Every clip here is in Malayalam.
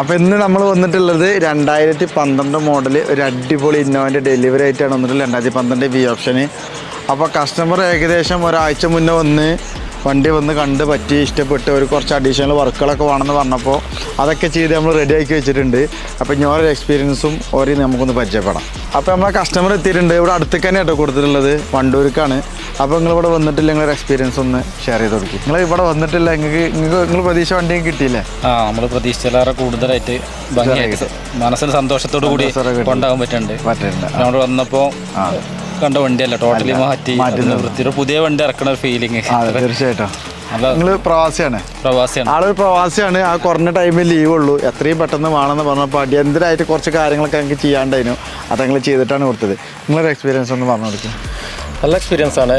അപ്പോൾ ഇന്ന് നമ്മൾ വന്നിട്ടുള്ളത് 2012 മോഡൽ ഒരു അടിപൊളി ഇന്നോവൻ്റെ ഡെലിവറി ആയിട്ടാണ് വന്നിട്ടുള്ളത്. 2012 വി ഓപ്ഷന്. അപ്പോൾ കസ്റ്റമർ ഏകദേശം ഒരാഴ്ച മുന്നേ വന്ന് വണ്ടി വന്ന് കണ്ട് പറ്റി ഇഷ്ടപ്പെട്ട് ഒരു കുറച്ച് അഡീഷണൽ വർക്കുകളൊക്കെ വേണമെന്ന് പറഞ്ഞപ്പോൾ അതൊക്കെ ചെയ്ത് നമ്മൾ റെഡി ആക്കി വെച്ചിട്ടുണ്ട്. അപ്പോൾ ഇനി ഓരോ എക്സ്പീരിയൻസും ഓരോ നമുക്കൊന്ന് പരിചയപ്പെടാം. അപ്പോൾ നമ്മളെ കസ്റ്റമർ എത്തിയിട്ടുണ്ട്. ഇവിടെ അടുത്തേക്ക് തന്നെ കേട്ടോ കൊടുത്തിട്ടുള്ളത്, വണ്ടൂർക്കാണ്. അപ്പോൾ നിങ്ങളിവിടെ വന്നിട്ടില്ല, നിങ്ങളൊരു എക്സ്പീരിയൻസ് ഒന്ന് ഷെയർ ചെയ്ത് കൊടുക്കും. നിങ്ങൾ ഇവിടെ വന്നിട്ടില്ല, നിങ്ങൾ പ്രതീക്ഷ വണ്ടിയും കിട്ടിയില്ലേ? നമ്മൾ പ്രതീക്ഷിച്ചാലേറെ കൂടുതലായിട്ട് ഭംഗിയായിട്ട് മനസ്സിന് സന്തോഷത്തോടു കൂടി കൊണ്ടാകാൻ പറ്റുന്നുണ്ട്. നമ്മൾ വന്നപ്പോൾ കണ്ട വണ്ടിയല്ല, ടോട്ടലി മാറ്റി വൃത്തിയുടെ പുതിയ വണ്ടി ഇറക്കണ ഒരു ഫീലിംഗ്. തീർച്ചയായിട്ടും. നിങ്ങൾ പ്രവാസിയാണ്? ആളൊരു പ്രവാസിയാണ്. ആ കുറഞ്ഞ ടൈമിൽ ലീവ് ഉള്ളൂ. എത്രയും പെട്ടെന്ന് വേണമെന്ന് പറഞ്ഞപ്പോൾ അടിയന്തരമായിട്ട് കുറച്ച് കാര്യങ്ങളൊക്കെ ഞങ്ങൾക്ക് ചെയ്യാണ്ടായിരുന്നു. അത് ഞങ്ങൾ ചെയ്തിട്ടാണ് കൊടുത്തത്. നിങ്ങളൊരു എക്സ്പീരിയൻസ് ഒന്ന് പറഞ്ഞു കൊടുക്കും. നല്ല എക്സ്പീരിയൻസ് ആണ്.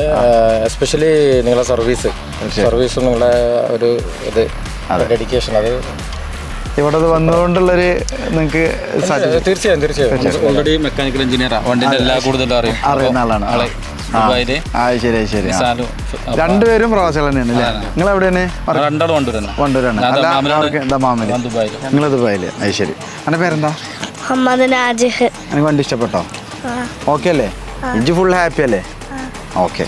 എസ്പെഷ്യലി നിങ്ങളുടെ സർവീസും നിങ്ങളുടെ ഒരു ഇത് ഡെഡിക്കേഷൻ, അത് ഇവിടെ വന്നുകൊണ്ടുള്ളൊരു നിങ്ങൾക്ക് തീർച്ചയായും ഓൾറെഡി മെക്കാനിക്കൽ എഞ്ചിനീയറാണ്, വണ്ടിന്റെ എല്ലാ കൂടുതലും അറിയുന്ന ആളാണ്. ശരി. രണ്ടുപേരും പ്രവാസികൾ തന്നെയാണ് അല്ലേ? നിങ്ങൾ എവിടെയാണ്? വണ്ടൂരാണ്. നിങ്ങൾ ദുബായില്. അത് ശരി. എൻ്റെ പേരെന്താ? എനിക്ക് വണ്ടി ഇഷ്ടപ്പെട്ടോ? ഓക്കെ അല്ലേ? ഇജ്ജ് ഫുൾ ഹാപ്പി അല്ലേ? ഓക്കെ.